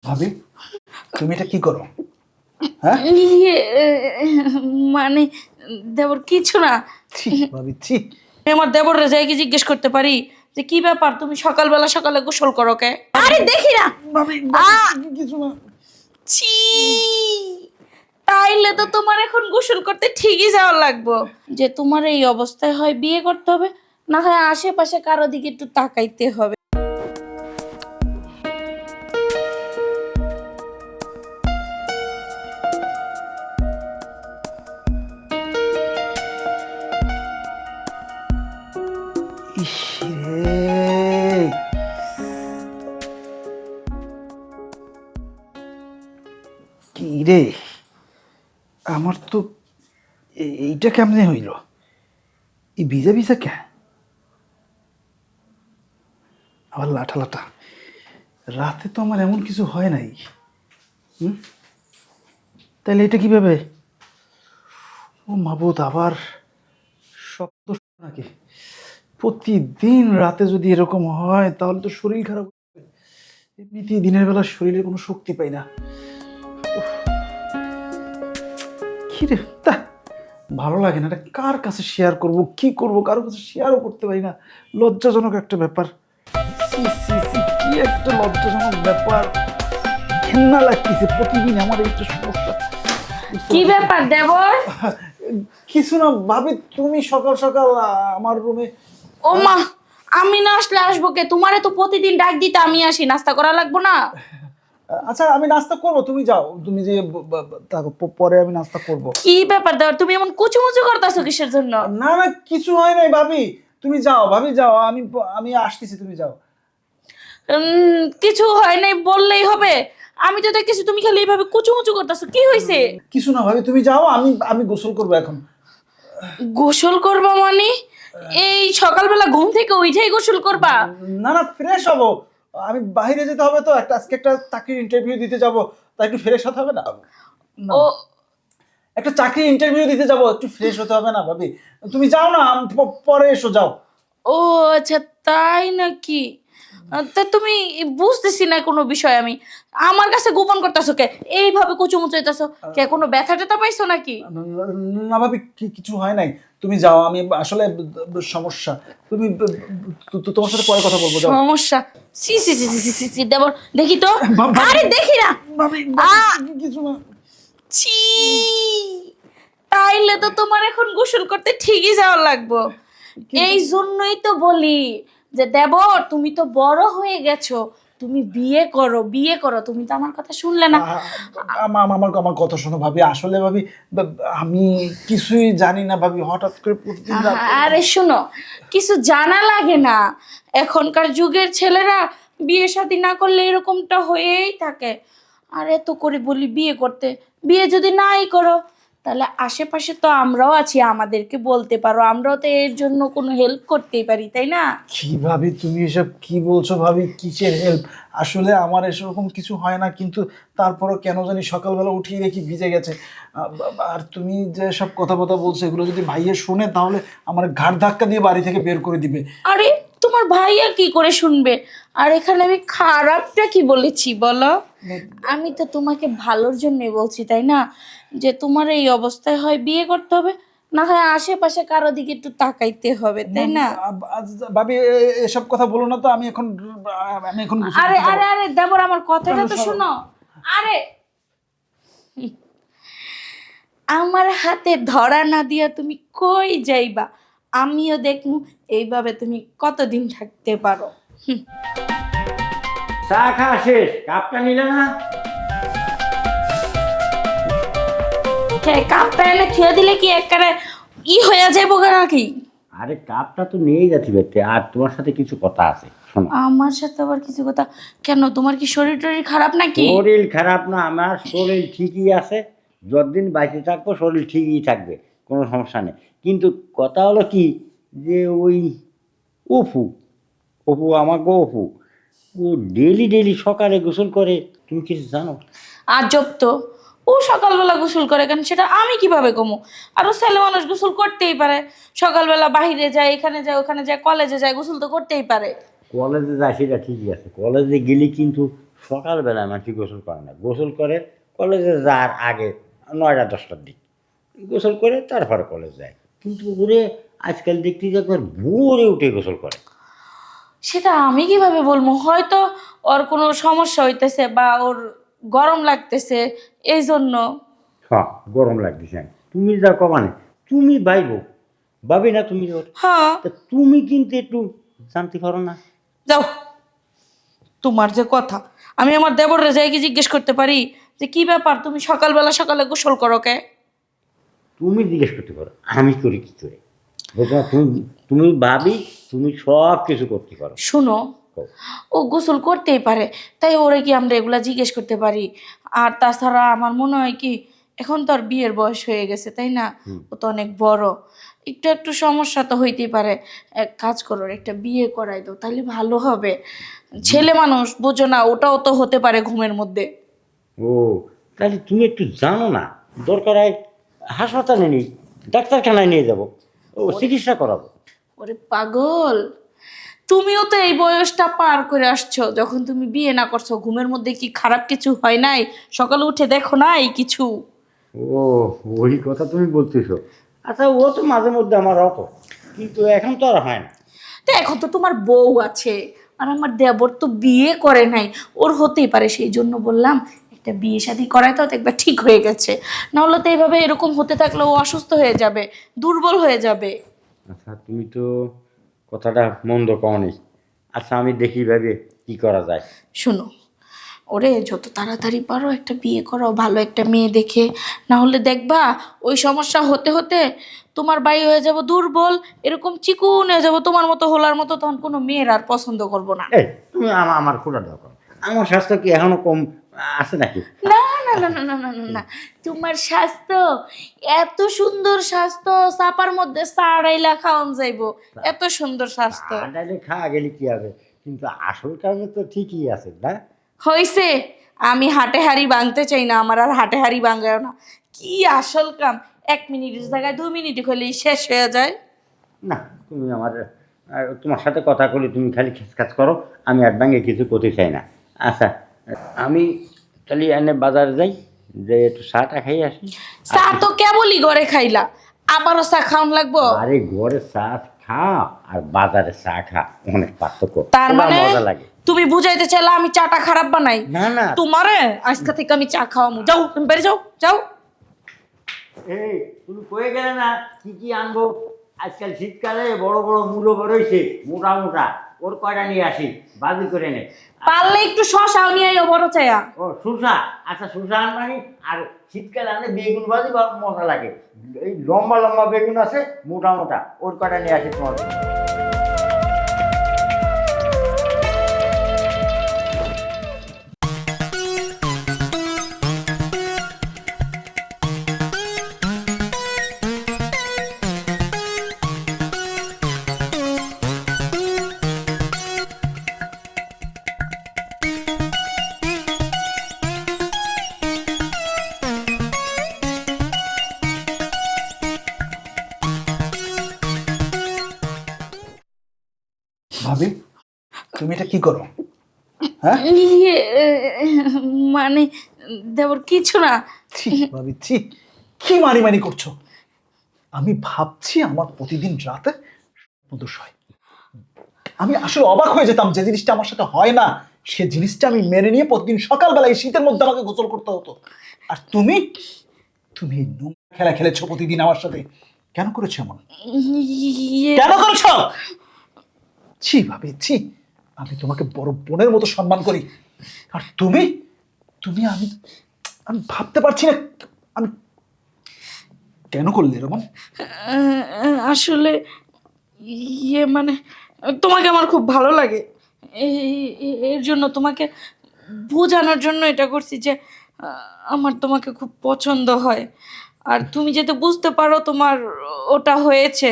ভাবি তুমি এটা কি করো? হ্যাঁ ইয়ে, মানে দেবর কিছু না। ছি ভাবি ছি। আমি আমার দেবরে যাই কি জিজ্ঞেস করতে পারি যে কি ব্যাপার, তুমি সকালবেলা সকালে গোসল করো কে? আরে দেখি না। ভাবি আ কিছু না। ছি, তাইলে তো তোমার এখন গোসল করতে ঠিকই যাওয়া লাগবো। যে তোমার এই অবস্থায় হয় বিয়ে করতে হবে, না হয় আশেপাশে কারো দিকে একটু তাকাইতে হবে। ইস রে, কি রে, আমার তো এইটা কেমনে হইল? এই ভিজা ভিজা কে, আবার লাঠা লাঠা। রাতে তো আমার এমন কিছু হয় নাই। হুম, তাহলে এটা কিভাবে? ও মাবুদ, আবার শব্দ নাকি? প্রতিদিন রাতে যদি এরকম হয় তাহলে তো শরীর খারাপ হবে। এমনিতেই দিনের বেলা শরীরে কোনো শক্তি পাই না। কি রে, তা ভালো লাগে না। এটা কার কাছে শেয়ার করব, কি করব, কারোর কাছে শেয়ারও করতে পারি না। লজ্জাজনক একটা ব্যাপার। সি সি সি, কি একটা লজ্জাজনক ব্যাপার। ঘেন্না লাগতেছে প্রতিদিন আমার এইটা সমস্যা। কি ব্যাপার দেবর? কিছু না ভাবি, তুমি সকাল সকাল আমার রুমে। ও মা, আমি না আসলে আসবো কে? তোমারে তো প্রতিদিন ডাক দিতে আমি আসি, নাস্তা করা লাগবো না? আচ্ছা আমি নাস্তা করব, তুমি যাও, তুমি যে থাকো, পরে আমি নাস্তা করব। কি ব্যাপার দেবর, তুমি এমন কুচুমুচু করতেছো কিসের জন্য? না না, কিছু হয় নাই ভাবি, তুমি যাও, ভাবি যাও, আমি আমি আসতেছি, তুমি যাও। কিছু হয় নাই বললেই হবে? আমি তো দেখতেছি তুমি খালি এইভাবে কুচুমুচু করতেছো, কি হয়েছে? কিছু না ভাবি, তুমি যাও, আমি আমি গোসল করবো এখন। গোসল করবা মানে? এই সকালবেলা ঘুম থেকে উঠেই গোসল করবা? না না, ফ্রেশ হবো। আমি বাইরে যেতে হবে তো, আজকে একটা চাকরির ইন্টারভিউ দিতে যাব, তাই একটু ফ্রেশ হতে হবে না? না, ও একটা চাকরির ইন্টারভিউ দিতে যাব, একটু ফ্রেশ হতে হবে না ভাবি? তুমি যাও না, পরে এসো, যাও। ও আচ্ছা, তাই নাকি? তা তুমি বুঝতেছি না কোনো বিষয় আমি। আমার কাছে গোপন করতেছো কে? এইভাবে কুচুমুচু হইতাছো কে? কোনো ব্যথা ট্যাথা পাইছো নাকি? না ভাবি, কিছু হয় নাই, তুমি যাও। আমি আসলে সমস্যা, তুমি তোমার সাথে পরে কথা বলবো, যাও। সমস্যা? সি সি সি সি সি সি সি, দেবর দেখি তো। আরে দেখি না। ভাবি আ কিছু না। ছি, তাইলে তো তোমার এখন গোসল করতে ঠিকই যাওয়া লাগবো। এই জন্যই তো বলি যে দেবর, তুমি তো বড় হয়ে গেছো, তুমি বিয়ে করো, বিয়ে করো। তুমি তো আমার কথা শুনলে না। আমার আমার কথা শোনো ভাবি, আসলে ভাবি আমি কিছুই জানি না ভাবি, হঠাৎ করে প্রতিদিন রাতে। আরে শোনো, কিছু জানা লাগে না। এখনকার যুগের ছেলেরা বিয়ে শাদী না করলে এরকমটা হয়েই থাকে। আর এত করে বলি বিয়ে করতে, বিয়ে যদি নাই করো তাহলে আশেপাশে তো আমরাও আছি, আমাদেরকে বলতে পারো, আমরাও তো এর জন্য কোনো হেল্প করতেই পারি, তাই না? কি ভাবি তুমি এসব কি বলছো ভাবি? কিসের হেল্প? আসলে আমার এরকম কিছু হয় না, কিন্তু তারপরও কেন জানি সকালবেলা উঠিয়ে দেখি ভিজে গেছে। আর তুমি যে সব কথা বলছো, এগুলো যদি ভাইয়ে শুনে তাহলে আমার ঘাড় ধাক্কা দিয়ে বাড়ি থেকে বের করে দিবে। আরে তোমার ভাইয়া কি করে শুনবে? আর এখানে আমি খারাপটা কি বলেছি বলো? আমি তো তোমাকে ভালোর জন্য বলছি, তাই না? যে তোমার এই অবস্থায় হয় বিয়ে করতে হবে, না হয় আশেপাশে কারো দিকে একটু তাকাইতে হবে, তাই না? ভাবি এসব কথা বলো না তো, আমি এখন গোসল আরে করতে যাবো। আরে আরে দেবর, আমার কথাটা তো শোনো। আরে আমার হাতে ধরা না দিয়া তুমি কই যাইবা? আমিও দেখমু এইভাবে তুমি কতদিন থাকতে পারো। চা খাওয়া শেষ, কাপটা নিলে না? কাপটা এনে থুয়ে দিলে কি একবারে হয়ে যাবো নাকি? আরে কাপটা তো নিয়েই যাচ্ছি ব্যক্তি, আর তোমার সাথে কিছু কথা আছে, শোনো। আমার সাথে আবার কিছু কথা? কেন, তোমার কি শরীর টরীর খারাপ নাকি? শরীর খারাপ না, আমার শরীর ঠিকই আছে। যতদিন বাইরে থাকবো শরীর ঠিকই থাকবে, কোনো সমস্যা নেই। কিন্তু কথা হলো কি, যে ওই অপু, আমাকে অপু, ও ডেলি ডেলি সকালে গোসল করে, তুমি কিছু জানো? আজব তো। ও সকালবেলা গোসল করে কেন সেটা আমি কিভাবে কমু? আরো ছেলে মানুষ গোসল করতেই পারে। সকালবেলা বাইরে যায়, এখানে যায়, ওখানে যায়, কলেজে যায়, গোসল তো করতেই পারে। কলেজে যায় সেটা ঠিকই আছে, কলেজে গেলে কিন্তু সকালবেলায় মানুষ গোসল করে না, গোসল করে কলেজে যাওয়ার আগে 9টা 10টার দিক গোসল করে তারপরে কলেজ যায়। কিন্তু ওরে আজকাল দেখতে যে একবার ভোরে উঠে গোসল করে। সেটা আমি কিভাবে বলবো? হয়তো ওর কোনো সমস্যা হইতেছে বা ওর গরম লাগতেছে এই জন্য। হ্যাঁ, গরম লাগতেছে। তুমি যা কমানে, তুমি বাইবো ভাবি না তুমি ওর, হ্যাঁ, তা তুমি কিন্তু একটু জানতে পারো না। যাও। তোমার যে কথা, আমি আমার দেবররে যাই কি জিজ্ঞেস করতে পারি যে কি ব্যাপার, তুমি সকালবেলা সকালে গোসল করো কে? তুমি জিজ্ঞেস করতে পারো, আমি করি কি করে? বুঝছো না? তুমি তুমি ভাবি, তুমি সব কিছু করতে পারো। শুনো, কও। ও গোসল করতেই পারে, তাই ওরে কি আমরা এগুলা জিজ্ঞেস করতে পারি? আর তাছাড়া আমার মনে হয় কি, এখন তো আর বিয়ের বয়স হয়ে গেছে, তাই না? ও তো অনেক বড়, একটু একটু সমস্যা তো হইতেই পারে। এক কাজ করো, একটা বিয়ে করাই দাও, তাহলে ভালো হবে। ছেলে মানুষ বোঝো না, ওটাও তো হতে পারে ঘুমের মধ্যে। ও, তাহলে তুমি একটু জানো না, দরকার হয় হাসপাতালে নেই, ডাক্তারখানায় নিয়ে যাব, ও চিকিৎসা করাবো। ওরে পাগল, তুমিও তো এই বয়সটা পার করে আসছো, যখন তুমি বিয়ে না করছো ঘুমের মধ্যে কি খারাপ কিছু হয় নাই? সকালে উঠে দেখো নাই কিছু? ও, ওই কথা তুমি বলতেছো। আচ্ছা, ও তো মাঝে মধ্যে আমার অত, কিন্তু এখন তো আর হয় না। তো এখন তো তোমার বউ আছে, আর আমার দেবর তো বিয়ে করে নাই, ওর হতেই পারে, সেই জন্য বললাম একটা বিয়ে শাদী করায় তো একবার ঠিক হয়ে গেছে। না হলে তো এইভাবে এরকম হতে থাকলে ও অসুস্থ হয়ে যাবে, দুর্বল হয়ে যাবে। আচ্ছা, তুমি তো কথাটা মন্দ কওনি। আচ্ছা, আমি দেখি ভাবে কি করা যায়। শোনো, ওরে যত তাড়াতাড়ি পারো একটা বিয়ে করো, ভালো একটা মেয়ে দেখে। না হলে দেখবা ওই সমস্যা হতে হতে তোমার বাড়ি হয়ে যাব দুর্বল, এরকম চিকুন হয়ে যাবো তোমার মতো হোলার মতো, তখন কোনো মেয়ের আর পছন্দ করবো না। এই, তুমি আমার খোলা দাও করো। আমার স্বাস্থ্য কি এখনো কম আছে নাকি? না না না না না না না না, তোমার স্বাস্থ্য এত সুন্দর স্বাস্থ্য, চাপার মধ্যে সাড়াইলা খাওয়ান যাইবো, এত সুন্দর স্বাস্থ্য। আন্ডারে খাওয়া গেলে কি হবে, কিন্তু আসল কারণে তো ঠিকই আছে না? হইছে, আমি হাটে হাড়ি ভাঙতে চাই না, আমার আর হাটে হাড়ি ভাঙায় না। কি আসল কাম, 1 মিনিটের জায়গায় 2 মিনিটে হলেই শেষ হয়ে যায়। না, তুমি আমার তোমার সাথে কথা বলে তুমি খালি খেসখাস করো, আমি আর ব্যাঙ্গে কিছু করতে চাই না। আচ্ছা, আমি তাহলে এনে বাজারে যাই, যে একটু চাটা খাই আসি। চা তো কেবলই ঘরে খাইলা, আবারও চা খাওয়ান লাগবো? আরে ঘরে চা খা আর বাজারে চা খা, অনেক পার্থক্য। তার ওটা মানে মজা লাগে। তুমি বুঝাইতে চাইলা আমি চাটা খারাপ বানাই? না না, তোমারে আজকে থেকে আমি চা খাওয়ামু, যাও তুমি বেরিয়ে যাও, যাও। এই তুমি কয়ে গেলে না কি কি আনবো? আজকাল শীতকালে বড় বড় মূলো বেরোইছে, মোটা মোটা, ওর কয়টা নিয়ে আসি, বাজি করে নে। পারলে একটু শশাও নিয়ে আইও বড় চাইয়া। ও শসা, আচ্ছা শসা আনবানি। আর শীতকালে আনলে বেগুন ভাজি বা মজা লাগে, এই লম্বা লম্বা বেগুন আছে মোটা মোটা, ওর কয়টা নিয়ে আসি তোমার জন্য। ভাবি, তুমি এটা কি করো? হ্যাঁ, ইয়ে, মানে দেবর কিছু না। ছি ভাবি, ছি, কি মারি মারি করছো? আমি ভাবছি আমার প্রতিদিন রাতে দোষ হয়। আমি আসলে অবাক হয়ে যেতাম, যে জিনিসটা আমার সাথে হয় না সে জিনিসটা আমি মেনে নিয়ে প্রতিদিন সকালবেলা এই শীতের মধ্যে আমাকে গোসল করতে হতো। আর তুমি তুমি এই নোংরা খেলা খেলেছো প্রতিদিন আমার সাথে। কেন করেছো এমন? ইয়ে, কেন করেছো? ছি ভাবি, ছি। আমি তোমাকে বড় বোনের মতো সম্মান করি, আর তুমি তুমি আমি আমি ভাবতে পারছি না আমি কেন করলে এরকম। আসলে ইয়ে মানে তোমাকে আমার খুব ভালো লাগে, এর জন্য তোমাকে বোঝানোর জন্য এটা করছি যে আমার তোমাকে খুব পছন্দ হয়। আর তুমি যাতে বুঝতে পারো তোমার ওটা হয়েছে,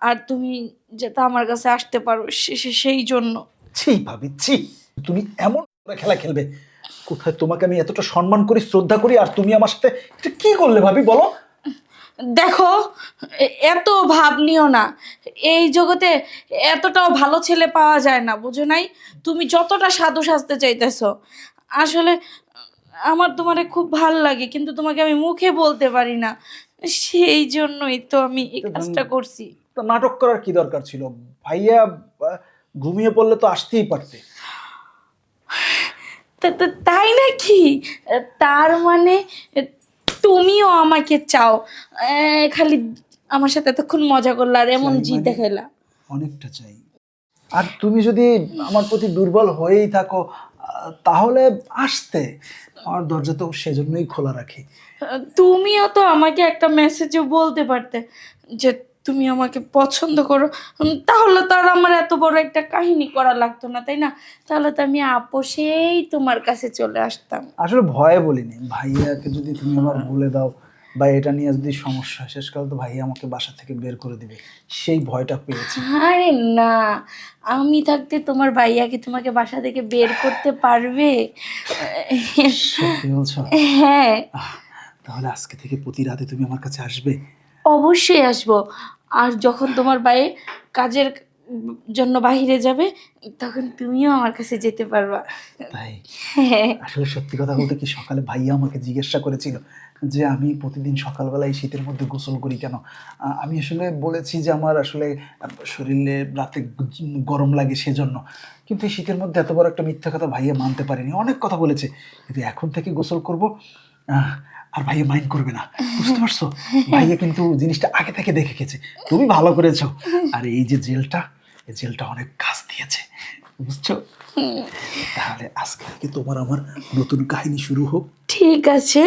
আর তুমি যাতে আমার কাছে আসতে পারো সেই জন্য। ছি ভাবি, ছি। তুমি এমন করে খেলা খেলবে? কোথায় তোমাকে আমি এতটা সম্মান করি, শ্রদ্ধা করি, আর তুমি আমার সাথে এটা কি করলে ভাবি, বলো? দেখো, এত ভাব নিও না, এই জগতে এতটাও ভালো ছেলে পাওয়া যায় না, বুঝো নাই? তুমি যতটা সাধু সাজতে চাইতেছো, আসলে আমার তোমারে খুব ভাল লাগে, কিন্তু তোমাকে আমি মুখে বলতে পারি না, সেই জন্যই তো আমি এই কাজটা করছি। তো নাটক করার কি দরকার ছিল? ভাইয়া ঘুমিয়ে পড়লে তো আসতেই পারতে। তাই নাকি? তার মানে তুমিও আমাকে চাও? খালি আমার সাথে এতক্ষণ মজা করলা আর এমন চাই জিদ মানে? দেখাইলা? অনেকটা চাই। আর তুমি যদি আমার প্রতি দুর্বল হয়েই থাকো তাহলে আসতে, আমার দরজা তো সেজন্যই খোলা রাখি। তুমিও তো আমাকে একটা মেসেজও বলতে পারতে যে তুমি আমাকে পছন্দ করো। তাহলে তো আর আমার এত বড় একটা কাহিনী করা লাগতো না, তাই না? তাহলে তো আমি আপোষেই তোমার কাছে চলে আসতাম। আসলে ভয়ে বলিনি, ভাইয়াকে যদি তুমি আবার বলে দাও বা এটা নিয়ে যদি সমস্যা হয়, শেষকালে তো ভাইয়া আমাকে বাসা থেকে বের করে দিবে, সেই ভয়টা পেয়েছি। আরে না, আমি থাকতে তোমার ভাইয়াকে তোমাকে বাসা থেকে বের করতে পারবে? সত্যি বলছো? হ্যাঁ, আহ, তাহলে আজকে থেকে প্রতি রাতে তুমি আমার কাছে আসবে? অবশ্যই আসবো। আর যখন তোমার ভাই কাজের জন্য বাইরে যাবে, তখন তুমিও আমার কাছে যেতে পারবা। তাই? হ্যাঁ। আসলে সত্যি কথা বলতে কি, সকালে ভাইয়া আমাকে জিজ্ঞাসা করেছিল যে আমি প্রতিদিন সকালবেলায় শীতের মধ্যে গোসল করি কেন। আমি আসলে বলেছি যে আমার আসলে শরীরে রাতে গরম লাগে সেজন্য। কিন্তু এই শীতের মধ্যে এত বড় একটা মিথ্যা কথা ভাইয়া মানতে পারেনি। অনেক কথা বলেছে, কিন্তু এখন থেকে গোসল করব, আর ভাইয়া মাইন্ড করবে না। বুঝতে পারছো? ভাইয়া কিন্তু জিনিসটা আগে থেকে দেখে গেছে। তুমি ভালো করেছো। আর এই যে জেলটা, এই জেলটা অনেক কাজ দিয়েছে, বুঝছো? তাহলে আজকে থেকে তোমার আমার নতুন কাহিনী শুরু হোক। ঠিক আছে।